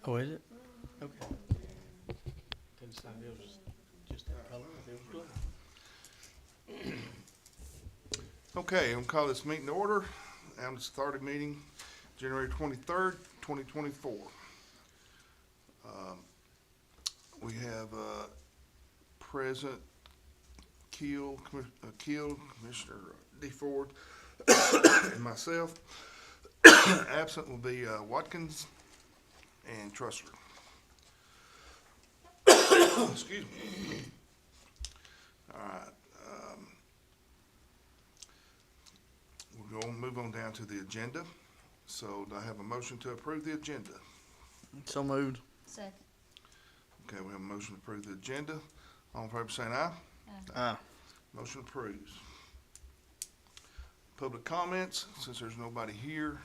Oh, is it? Okay. Couldn't decide if it was just that color or if it was blue. Okay, I'm gonna call this meeting to order. Adams Authority meeting, January 23rd, 2024. We have President Keel, Commissioner DeFord, and myself. Absent will be Watkins and Trussler. Excuse me. All right. We'll move on down to the agenda. So do I have a motion to approve the agenda? So moved. Second. Okay, we have a motion to approve the agenda. All in favor saying aye. Ah. Motion approves. Public comments, since there's nobody here,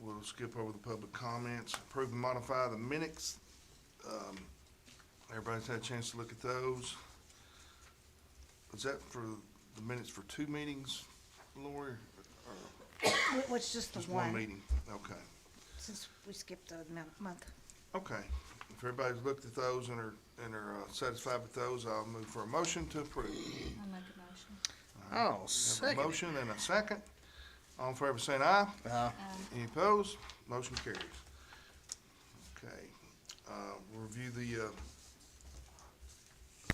we'll skip over the public comments. Approve and modify the minutes. Everybody's had a chance to look at those. Is that for the minutes for two meetings, Lori? Or Which just the just one one, meeting? Okay. since we skipped the month. Okay. If everybody's looked at those and are satisfied with those, I'll move for a motion to approve. I'll make a motion. We have Oh, a second. motion and a second. All in favor saying aye. Any opposed? Motion carries. Okay. We'll review the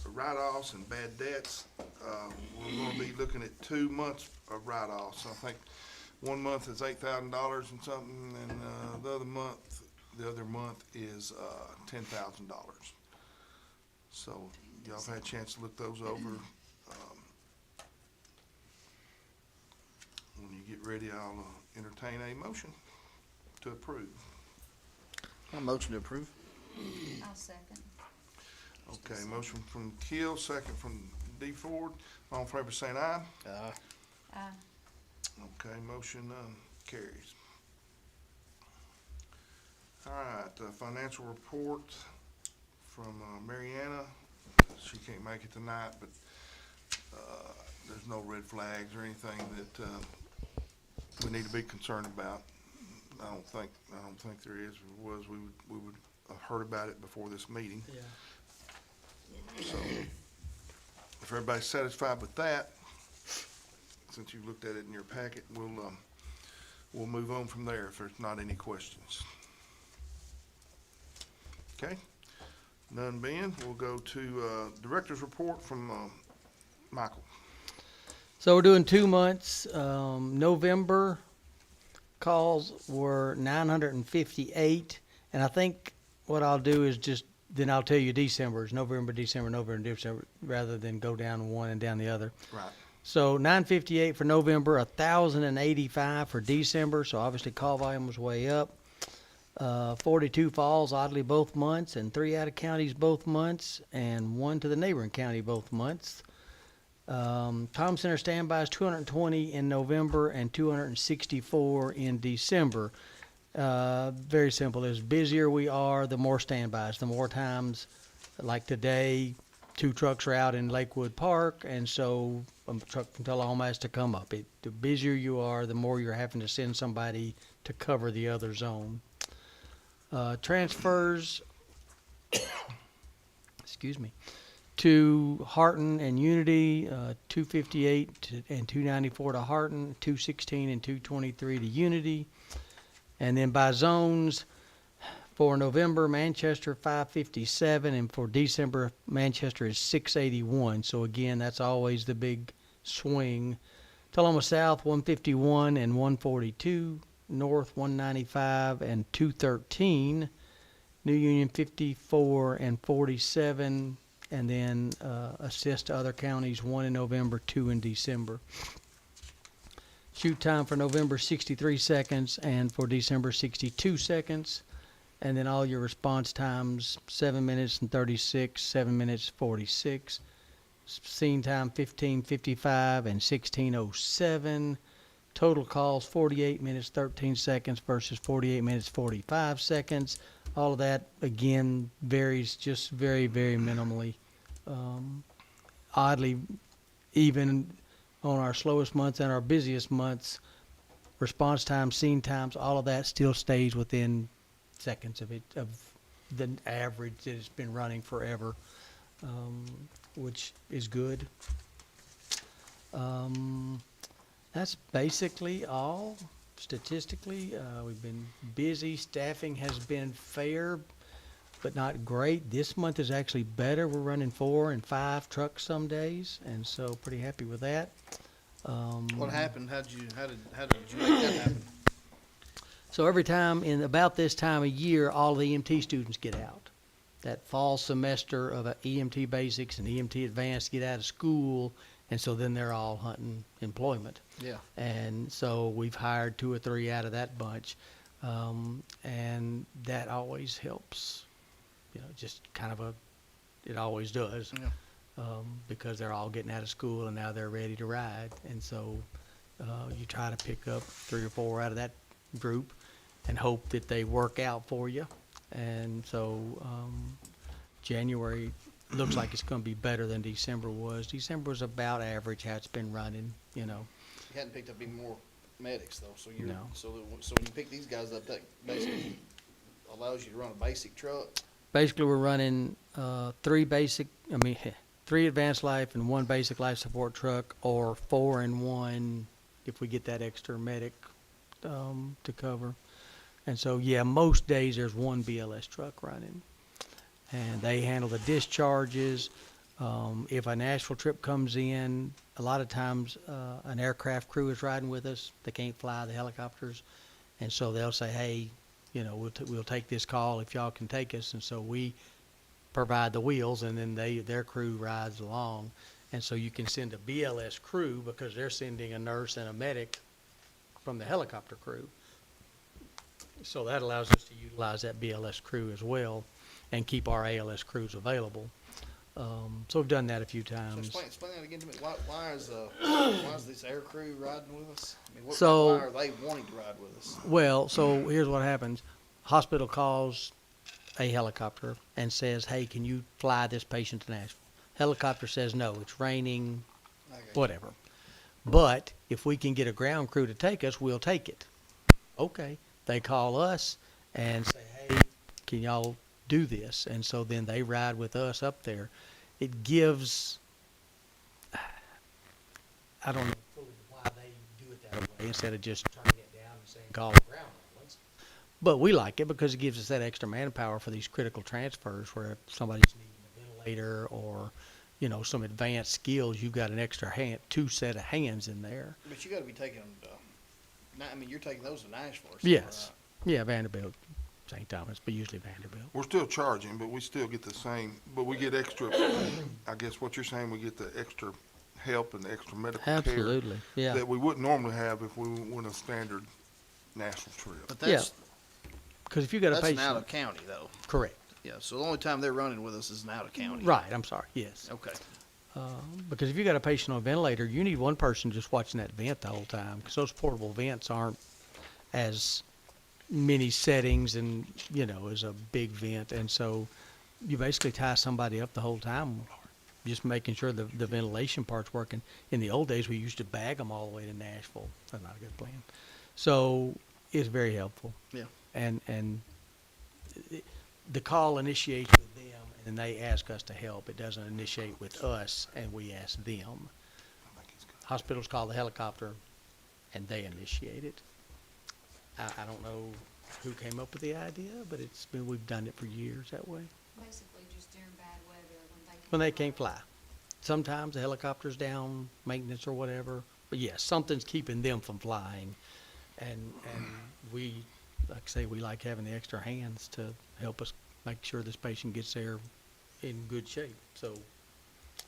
write-offs and bad debts. We're gonna be looking at 2 months of write-offs. I think 1 month is $8,000 and something, and the other month is $10,000. So y'all have had a chance to look those over. When you get ready, I'll entertain a motion to approve. A motion to approve. I'll second. Okay, motion from Keel, second from D Ford. All in favor saying aye. Aye. Okay, motion carries. All right, financial report from Mariana. She can't make it tonight, but there's no red flags or anything that we need to be concerned about. I don't think there is. If there was, we would have heard about it before this meeting. Yeah. So, if everybody's satisfied with that, since you looked at it in your packet, we'll move on from there if there's not any questions. Okay? None being, we'll go to director's report from Michael. So we're doing 2 months. November calls were 958, and I think what I'll do is then I'll tell you December's November, December, rather than go down one and down the other. Right. So 958 for November, 1,085 for December. So obviously call volume was way up. 42 falls, oddly, both months, and 3 out of counties both months, and 1 to the neighboring county both months. Tom Center standbys 220 in November and 264 in December. Very simple. As busier we are, the more standbys, the more times. Like today, 2 trucks are out in Lakewood Park, and so a truck from Tullahoma has to come up. The busier you are, the more you're having to send somebody to cover the other zone. Transfers, excuse me, to Harton and Unity, 258 and 294 to Harton, 216 and 223 to Unity. And then by zones, for November, Manchester 557, and for December, Manchester is 681. So again, that's always the big swing. Tullahoma South 151 and 142, North 195 and 213, New Union 54 and 47, and then assist to other counties, 1 in November, 2 in December. Shoot time for November 63 seconds, and for December 62 seconds. And then all your response times, 7 minutes and 36, 7 minutes 46. Scene time 15:55 and 16:07. Total calls 48 minutes 13 seconds versus 48 minutes 45 seconds. All of that again varies just very, very minimally. Oddly, even on our slowest months and our busiest months, response times, scene times, all of that still stays within seconds of the average that it's been running forever, which is good. That's basically all. Statistically, we've been busy. Staffing has been fair, but not great. This month is actually better. We're running 4 and 5 trucks some days, and so pretty happy with that. What happened? How did you make that happen? So every time in about this time of year, all the EMT students get out. That fall semester of EMT basics and EMT advanced get out of school, and so then they're all hunting employment. Yeah. And so we've hired 2 or 3 out of that bunch, and that always helps. You know, just kind of it always does, Yeah. because they're all getting out of school and now they're ready to ride. And so you try to pick up 3 or 4 out of that group and hope that they work out for you. And so January looks like it's going to be better than December was. December was about average how it's been running, you know. You hadn't picked up any more medics though, so No. so when you pick these guys up, that basically allows you to run a basic truck. Basically, we're running 3 advanced life and 1 basic life support truck, or 4 and 1 if we get that extra medic to cover. And so, yeah, most days there's 1 BLS truck running, and they handle the discharges. If a Nashville trip comes in, a lot of times an aircraft crew is riding with us. They can't fly the helicopters, and so they'll say, hey, you know, we'll take this call if y'all can take us. And so we provide the wheels, and then their crew rides along. And so you can send a BLS crew because they're sending a nurse and a medic from the helicopter crew. So that allows us to utilize that BLS crew as well and keep our ALS crews available. So we've done that a few So times. explain that again to me. Why is this air crew riding with us? I mean, So- why are they wanting to ride with us? Well, so here's what happens. Hospital calls a helicopter and says, hey, can you fly this patient to Nashville? Helicopter says, no, it's raining, Okay. whatever. But if we can get a ground crew to take us, we'll take it. Okay. They call us and say, hey, can y'all do this? And so then they ride with us up there. It gives, I don't know fully why they do it that way instead of just turning it down and saying call a ground ambulance. But we like it because it gives us that extra manpower for these critical transfers where if somebody's needing a ventilator or, you know, some advanced skills, you've got an extra 2 set of hands in there. But you got to be taking them to. I mean, you're taking those to Nashville. Or Yes. right? Yeah, Vanderbilt, St. Thomas, but usually Vanderbilt. We're still charging, but we still get the same, but we get extra, I guess what you're saying, we get the extra help and the extra medical care Absolutely, yeah. that we wouldn't normally have if we went a standard national trip. But that's Because if you got a that's an patient, out of county though. correct. Yeah. So the only time they're running with us is an out of county. Right, I'm sorry, yes. Okay. Because if you got a patient on a ventilator, you need one person just watching that vent the whole time because those portable vents aren't as many settings and, you know, as a big vent. And so you basically tie somebody up the whole time, just making sure the ventilation part's working. In the old days, we used to bag them all the way to Nashville. That's not a good plan. So it's very helpful. Yeah. And the call initiates with them, and they ask us to help. It doesn't initiate with us, and we ask them. I think he's good. Hospitals call the helicopter, and they initiate it. I don't know who came up with the idea, but we've done it for years that way. Basically, just during bad weather When they can't fly. Sometimes the helicopter's down, maintenance or whatever, but yes, something's keeping them from flying. And we, like I say, we like having the extra hands to help us make sure this patient gets there in good shape. So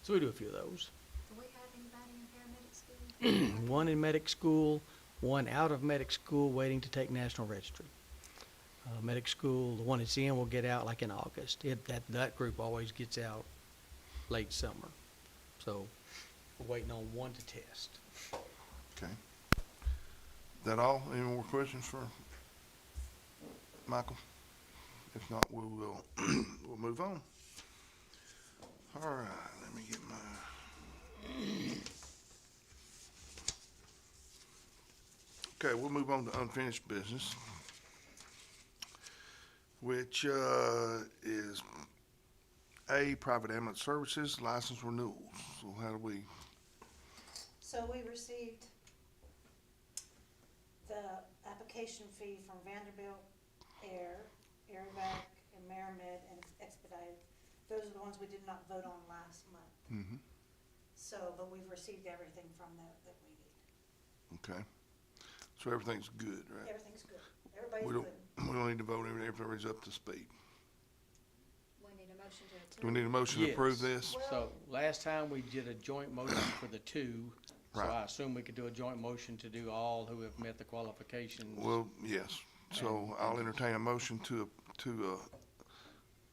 we do a few of those. Do we have anybody in paramedic school? One in medic school, one out of medic school waiting to take national registry. Medic school, the one that's in will get out like in August. That group always gets out late summer. So we're waiting on one to test. Okay. That all? Any more questions for Michael? If not, we will, we'll move on. All right, let me get my Okay, we'll move on to unfinished business, which is A, private ambulance services, license renewals. So how do we, So we received the application fee from Vanderbilt Air, Airvac, and Maramed, and Expedited. Those are the ones we did not vote on last month. mhm, So, but we've received everything from that we need. okay. So everything's good, right? Everything's good. Everybody's We good. don't, we don't need to vote, everything's up to speed. We need a motion to approve. Do we need a motion to approve Yes. this? So last time we did a joint motion for the two, so Right. I assume we could do a joint motion to do all who have met the qualifications. Well, yes. So I'll entertain a motion to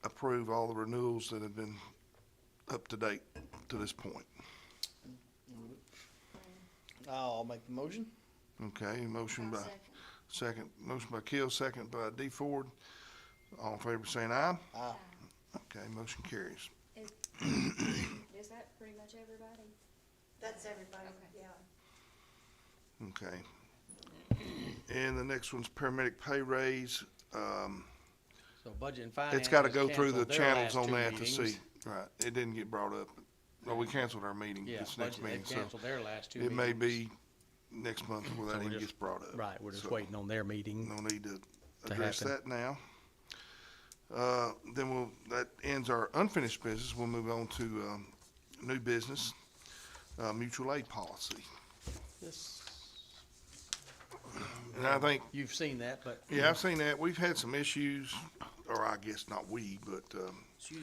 approve all the renewals that have been up to date to this point. I'll make the motion. Okay, motion I'll by, second. motion by Keel, second by D Ford. All in favor saying aye? Aye. Okay, motion carries. Is that pretty much everybody? That's everybody, Okay. yeah. Okay. And the next one's paramedic pay raise. So Budget and Finance. It's gotta has go through the canceled their channels last on two that to meetings. see. Right, it didn't get brought up. Well, we canceled our meeting, Yeah, this next Budget, meeting, they've so canceled their last two it meetings. may be next month before So that we're even just- gets brought up. Right, we're just So, waiting on their meeting. No need to address happen. that now. Then that ends our unfinished business. We'll move on to, new business, mutual aid policy. This- And I think, You've seen that, but. yeah, I've seen that. We've had some issues, or I guess not we, but, So you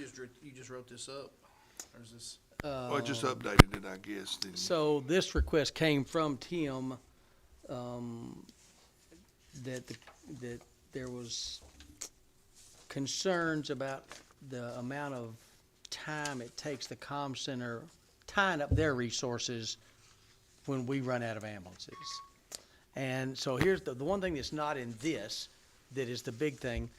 just wrote this up, or is this? well, it just updated it, I guess. didn't it? So this request came from Tim, that there was concerns about the amount of time it takes the comm center tying up their resources when we run out of ambulances. And so here's the one thing that's not in this, that is the big thing.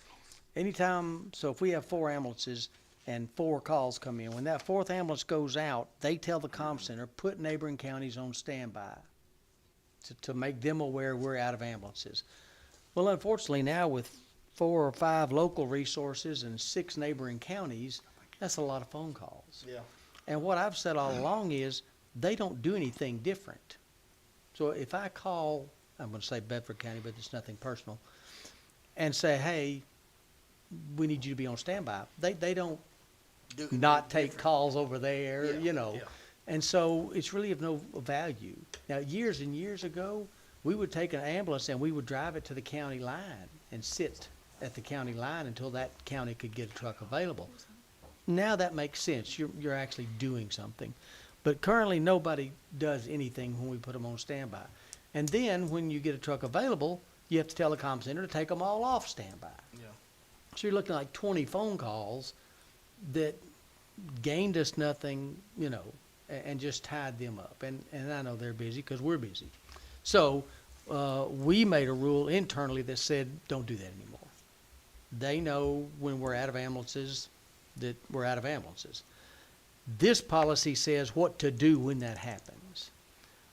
Anytime, so if we have 4 ambulances and 4 calls come in, when that 4th ambulance goes out, they tell the comm center, put neighboring counties on standby to make them aware we're out of ambulances. Well, unfortunately now with 4 or 5 local resources and 6 neighboring counties, that's a lot of phone calls. Yeah. And what I've said all along is, they don't do anything different. So if I call, I'm gonna say Bedford County, but it's nothing personal, and say, hey, we need you to be on standby, they don't not take calls over there, Yeah, you know. yeah. And so it's really of no value. Now, years and years ago, we would take an ambulance and we would drive it to the county line and sit at the county line until that county could get a truck available. Now that makes sense. You're actually doing something. But currently, nobody does anything when we put them on standby. And then, when you get a truck available, you have to tell the comm center to take them all off standby. Yeah. So you're looking at like 20 phone calls that gained us nothing, you know, and just tied them up. And I know they're busy because we're busy. So we made a rule internally that said, don't do that anymore. They know when we're out of ambulances that we're out of ambulances. This policy says what to do when that happens,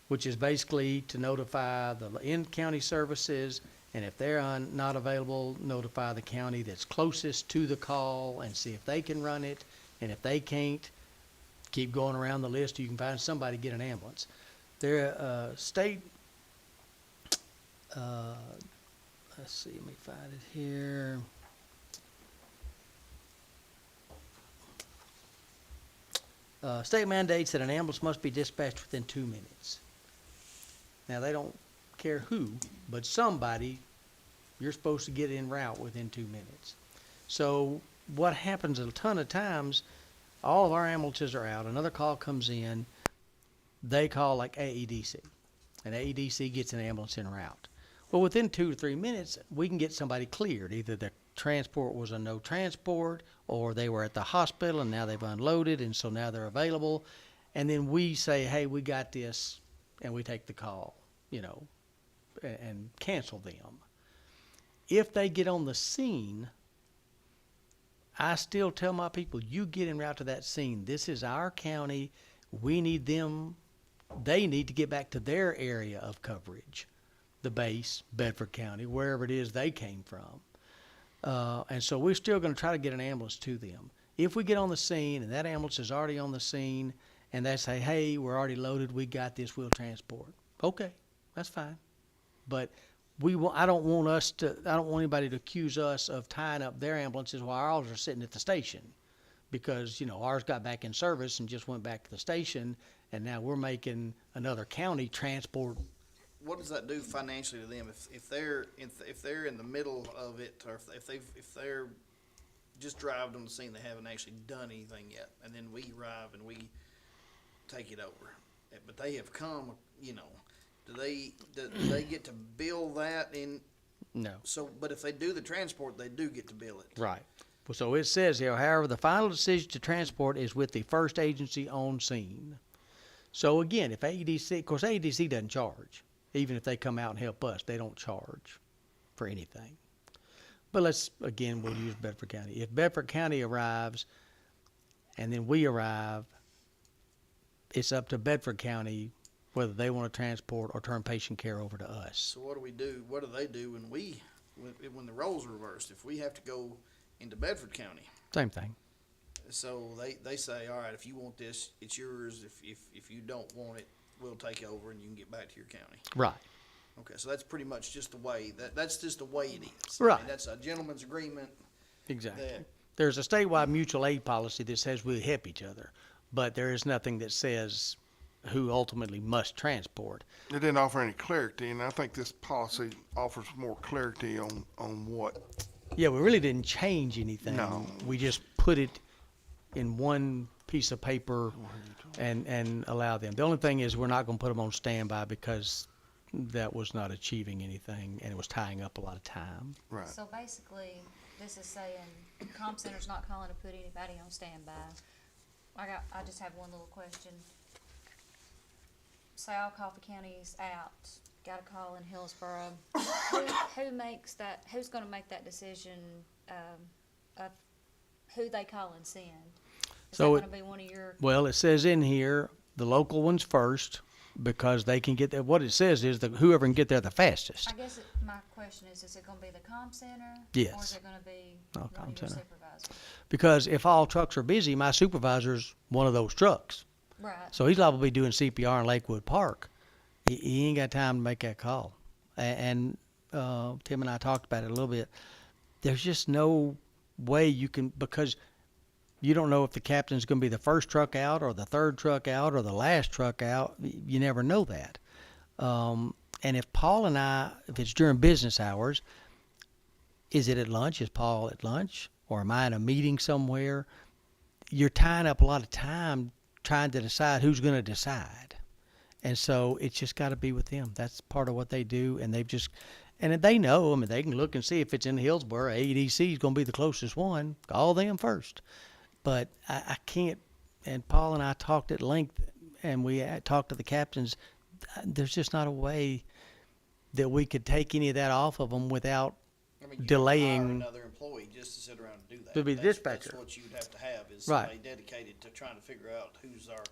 which is basically to notify the in-county services, and if they're not available, notify the county that's closest to the call and see if they can run it. And if they can't, keep going around the list. You can find somebody to get an ambulance. There, state, let's see, let me find it here. State mandates that an ambulance must be dispatched within 2 minutes. Now, they don't care who, but somebody, you're supposed to get en route within 2 minutes. So what happens a ton of times, all of our ambulances are out, another call comes in, they call like AEDC, and AEDC gets an ambulance en route. Well, within 2 to 3 minutes, we can get somebody cleared. Either the transport was a no transport, or they were at the hospital and now they've unloaded and so now they're available. And then we say, hey, we got this, and we take the call, you know, and cancel them. If they get on the scene, I still tell my people, you get en route to that scene. This is our county. We need them. They need to get back to their area of coverage. the base, Bedford County, wherever it is they came from. And so we're still gonna try to get an ambulance to them. If we get on the scene and that ambulance is already on the scene and they say, hey, we're already loaded, we got this, we'll transport. Okay, that's fine. But I don't want anybody to accuse us of tying up their ambulances while ours are sitting at the station. Because, you know, ours got back in service and just went back to the station, and now we're making another county transport. What does that do financially to them if they're in the middle of it, or if they're just driving on the scene, they haven't actually done anything yet, and then we arrive and we take it over, but they have come, you know, do they get to bill that in? No. So, but if they do the transport, they do get to bill it. Right. Well, so it says here, however, the final decision to transport is with the first agency on scene. So again, if AEDC, of course, AEDC doesn't charge. Even if they come out and help us, they don't charge for anything. But we'll use Bedford County. If Bedford County arrives and then we arrive, it's up to Bedford County whether they want to transport or turn patient care over to us. So what do we do? What do they do when the roles are reversed? If we have to go into Bedford County, Same thing. so they say, all right, if you want this, it's yours. If you don't want it, we'll take over and you can get back to your county. Right. Okay, so that's pretty much just the way that's just the way it is. Right. I mean, that's a gentleman's agreement. Exactly. That- There's a statewide mutual aid policy that says we help each other, but there is nothing that says who ultimately must transport. It didn't offer any clarity, and I think this policy offers more clarity on what. Yeah, we really didn't change anything. No. We just put it in one piece of paper and allow them. The only thing is we're not going to put them on standby because that was not achieving anything and it was tying up a lot of time. Right. So basically, this is saying Comm Center's not calling to put anybody on standby. I just have one little question. Say all Coffee County's out, got a call in Hillsborough. Who makes that, who's gonna make that decision, of who they call and send? Is that So gonna be one of your, Well, it says in here, the local ones first because they can get there. What it says is that whoever can get there the fastest. I guess my question is it gonna be the Comm Center? Or Yes. is it gonna be No, one Comm of your Center. supervisors? Because if all trucks are busy, my supervisor's one of those trucks. Right. So he's liable to be doing CPR in Lakewood Park. He ain't got time to make that call. And Tim and I talked about it a little bit. There's just no way you can, because you don't know if the captain's going to be the first truck out or the third truck out or the last truck out. You never know that. And if Paul and I, if it's during business hours, is it at lunch? Is Paul at lunch? Or am I in a meeting somewhere? You're tying up a lot of time trying to decide who's going to decide. And so it's just got to be with them. That's part of what they do. And they know, I mean, they can look and see if it's in Hillsborough, AEDC is going to be the closest one. Call them first. But I can't, and Paul and I talked at length, and we talked to the captains. There's just not a way that we could take any of that off of them without I mean, you delaying. hire another employee just to sit around and do that. To be That's- dispatcher. That's what you'd have to have is Right. somebody dedicated to trying to figure out who's our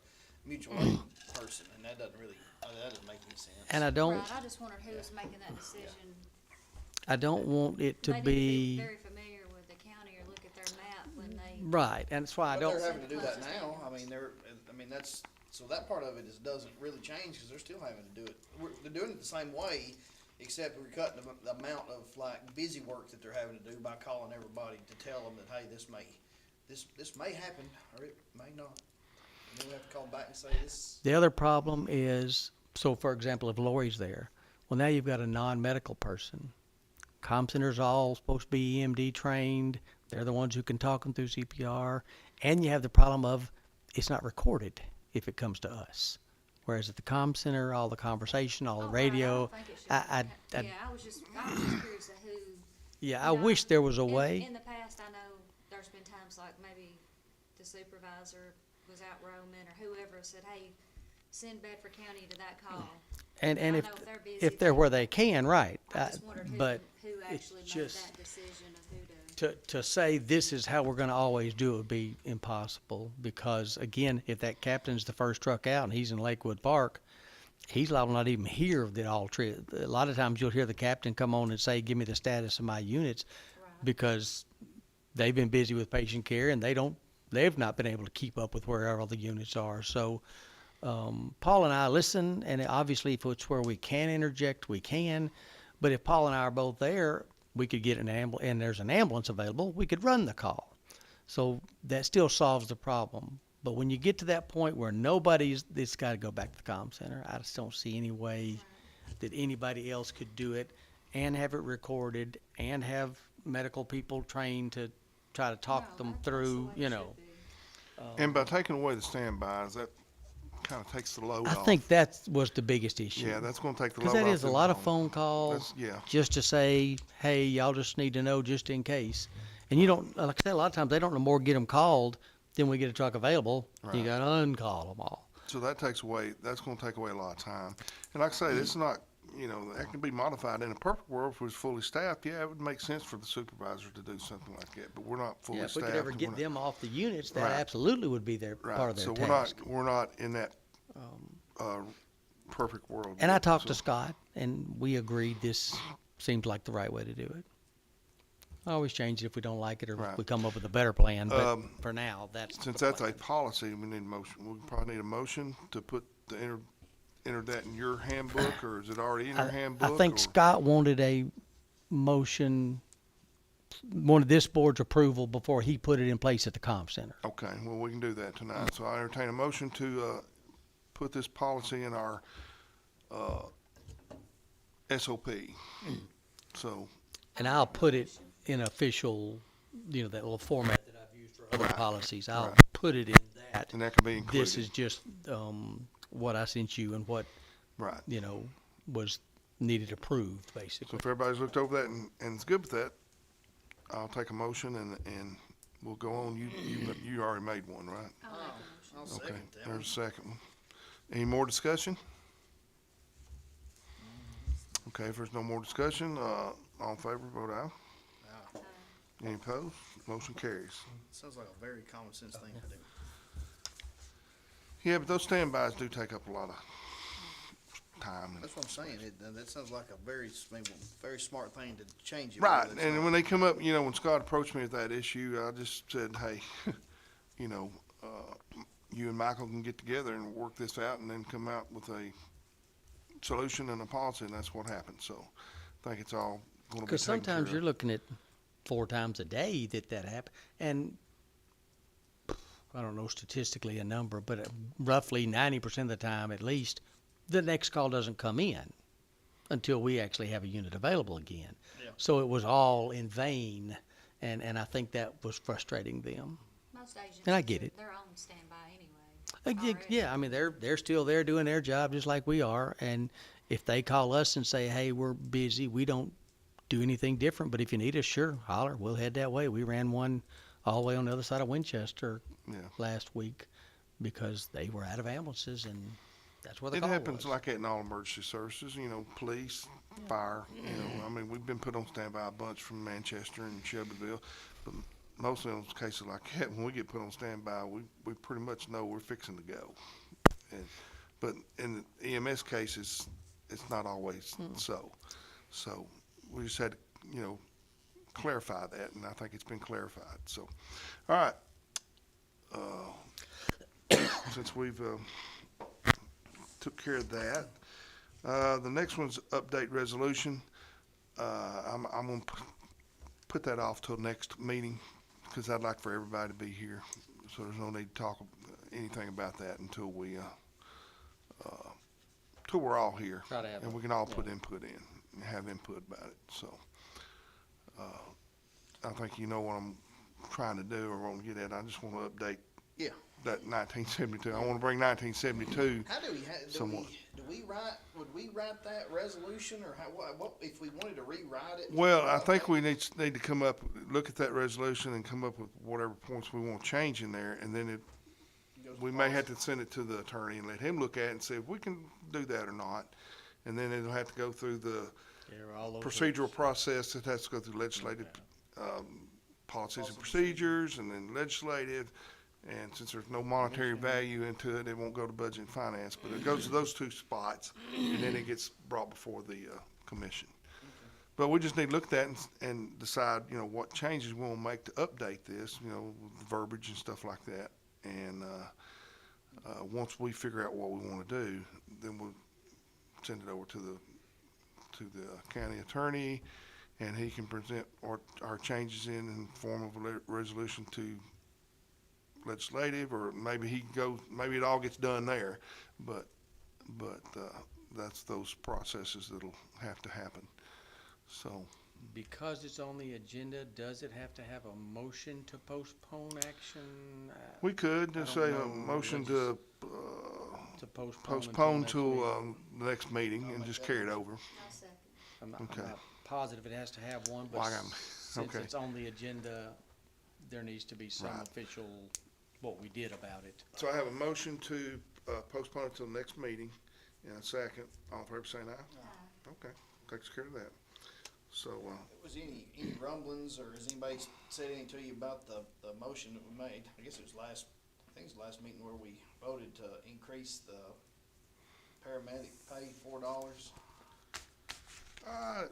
mutual aid person, and that doesn't really, that doesn't make any sense. And I don't, Right, I just wondered who was making that decision. I don't want it to They need be very familiar with the county or look at their map when they. right. And that's why I But don't. they're having to do that now. I mean, that's, so that part of it doesn't really change because they're still having to do it. They're doing it the same way, except we're cutting the amount of like busy work that they're having to do by calling everybody to tell them that, hey, this may happen or it may not. And then we have to call back and say this. The other problem is, so for example, if Lori's there, well, now you've got a non-medical person. Comm Center's all supposed to be EMD trained. They're the ones who can talk them through CPR. And you have the problem of it's not recorded if it comes to us. Whereas at the Comm Center, all the conversation, all the Oh, right, I radio. don't think it should- Yeah, I was just curious of who. Yeah, you I know, wish there was a in- way. In the past, I know there's been times like maybe the supervisor was out roaming or whoever said, hey, send Bedford County to that call. And I if know if they're busy, if they're where they can, right. I just wondered but who actually made just- that decision of who to. to say this is how we're going to always do it would be impossible because again, if that captain's the first truck out and he's in Lakewood Park, he's liable not even hear that all trip. A lot of times you'll hear the captain come on and say, "Give me the status of my units," Right. because they've been busy with patient care and they've not been able to keep up with where all the units are. So Paul and I listen, and obviously if it's where we can interject, we can. But if Paul and I are both there, we could get an ambulance, and there's an ambulance available, we could run the call. So that still solves the problem. But when you get to that point where it's got to go back to the comm center. I just don't see any way that anybody else could do it and have it recorded and have medical people trained to try to talk them through, you know. And by taking away the standbys, that kind of takes the load I off. think that was the biggest issue. Yeah, that's gonna take the Because load off. that is a them lot of phones. phone calls Yeah, just to say, hey, y'all just need to know just in case. And you don't, like I said, a lot of times they don't no more get them called than we get a truck available. You Right. got to uncall them all. so that's gonna take away a lot of time. And like I say, this is not, that can be modified. In a perfect world, if it was fully staffed, yeah, it would make sense for the supervisor to do something like that, but we're not fully Yeah, if staffed. we could ever and get we're them off the units, that Right. absolutely would be their not- part of their So task. we're not in that, perfect world. And I yet, talked so- to Scott, and we agreed this seems like the right way to do it. I always change it if we don't like it or if Right. we come up with a better plan, but Um, for now, that's the Since that's a plan. policy, we need a motion. We probably need a motion to put enter that in your handbook, or is it already in your handbook? I think or- Scott wanted a motion, wanted this board's approval before he put it in place at the comm center. Okay, well, we can do that tonight. So I entertain a motion to, put this policy in our, SOP. So, And I'll put it in official, that little format that I've used for other Right. policies. I'll Right. put it in that. and that can be included. This is just what I sent you and what, Right. was needed approved, So basically. if everybody's looked over that and is good with that, I'll take a motion and we'll go on. You already made one, right? I'll Okay, second that one. there's a second one. Any more discussion? Okay, if there's no more discussion, all in favor, vote aye. Aye. Any opposed? Motion carries. Sounds like a very common sense thing to do. Yeah, but those standbys do take up a lot of time. That's what I'm saying. That sounds like a very smart thing to change it. Right, whether it's and not- when they come up, when Scott approached me with that issue, I just said, hey, you and Michael can get together and work this out and then come out with a solution and a policy, and that's what happened. So I think it's all gonna be Because taken care sometimes of. you're looking at 4 times a day that happens. And I don't know statistically a number, but roughly 90% of the time at least, the next call doesn't come in until we actually have a unit available again. Yeah. So it was all in vain, and I think that was frustrating them. Most agencies. And I get are- it. They're on standby anyway. Yeah, already. yeah, I mean, they're still there doing their job just like we are, and if they call us and say, hey, we're busy, we don't do anything different, but if you need us, sure, holler, we'll head that way. We ran one all the way on the other side of Winchester Yeah. last week because they were out of ambulances, and that's where the It call happens was. like that in all emergency services, police, fire, I mean, we've been put on standby a bunch from Manchester and Shelbyville, but most of those cases like that, when we get put on standby, we pretty much know we're fixing to go. But in the EMS cases, it's not always so. So we just had to, clarify that, and I think it's been clarified, so. All right. Since we've, took care of that. The next one's update resolution. I'm gonna put that off till next meeting, because I'd like for everybody to be here. So there's no need to talk anything about that until till we're all here. Try to have And we can all put input in, and have input about it, so. I think you know what I'm trying to do or want to get at. I just want to update Yeah. that 1972. I want to bring 1972. How do we, Somewhat. would we write that resolution, or what, if we wanted to rewrite it? Well, I think we need to come up, look at that resolution and come up with whatever points we want to change in there, and then we may have to send it to the attorney and let him look at it and see if we can do that or not. And then it'll have to go through the procedural process. It has to go through legislative, policies and procedures, and then legislative, And since there's no monetary value into it, it won't go to budget and finance, but it goes to those two spots, and then it gets brought before the, commission. But we just need to look at that and decide, you know, what changes we wanna make to update this, you know, with the verbiage and stuff like that. And, once we figure out what we wanna do, then we'll send it over to the county attorney, and he can present our changes in form of a resolution to legislative, or maybe maybe it all gets done there, but, that's those processes that'll have to happen, so. Because it's on the agenda, does it have to have a motion to postpone action? We could I just don't say a know. motion to, To postpone postpone until next to, meeting? the next meeting and just carry it over. I'm okay. not positive it has to have one, Well, but I got- since okay. it's on the agenda, there needs to be some Right. official, what we did about it. So I have a motion to, postpone it till the next meeting, and a second. All in favor, saying aye? Okay, takes care of that. So, Was any rumblings, or has anybody said anything to you about the motion that we made? I guess it was I think it was last meeting where we voted to increase the paramedic pay $4. I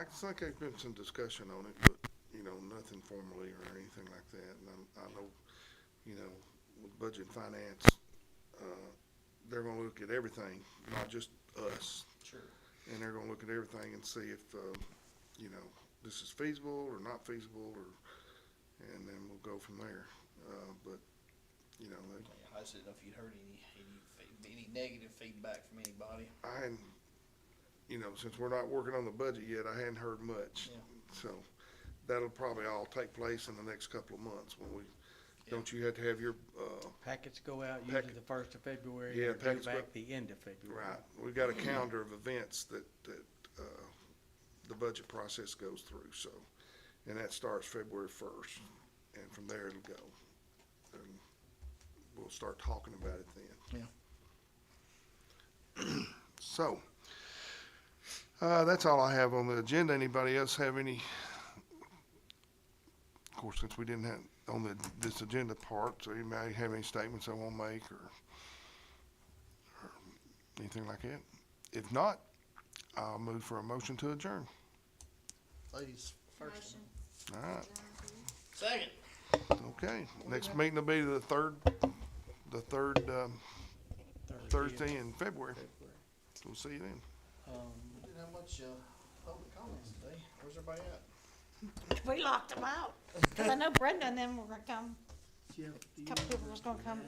think there's been some discussion on it, but, you know, nothing formally or anything like that. And I know, you know, with budget and finance, they're gonna look at everything, not just us. Sure. And they're gonna look at everything and see if, you know, this is feasible or not feasible, and then we'll go from there. But, you know, I just didn't know if you'd heard any negative feedback from anybody. I hadn't, you know, since we're not working on the budget yet, I hadn't heard much. Yeah. So that'll probably all take place in the next couple of months when we, Yeah. don't you have to have your, Packets go out usually Packet- the 1st of February, Yeah, or due packets go- back the end of February. right, we've got a calendar of events that, the budget process goes through, so, and that starts February 1st, and from there it'll go. And we'll start talking about it then. Yeah. So, that's all I have on the agenda. Anybody else have any? Of course, since we didn't have on this agenda part, so anybody have any statements they want to make or anything like that? If not, I'll move for a motion to adjourn. Ladies first. All right, Second. okay. Next meeting will be the third Thursday in February. So we'll see you then. We didn't have much public comments today. Where's everybody at? We locked them out, cause I know Brenda and them were gonna come. A couple people was gonna come.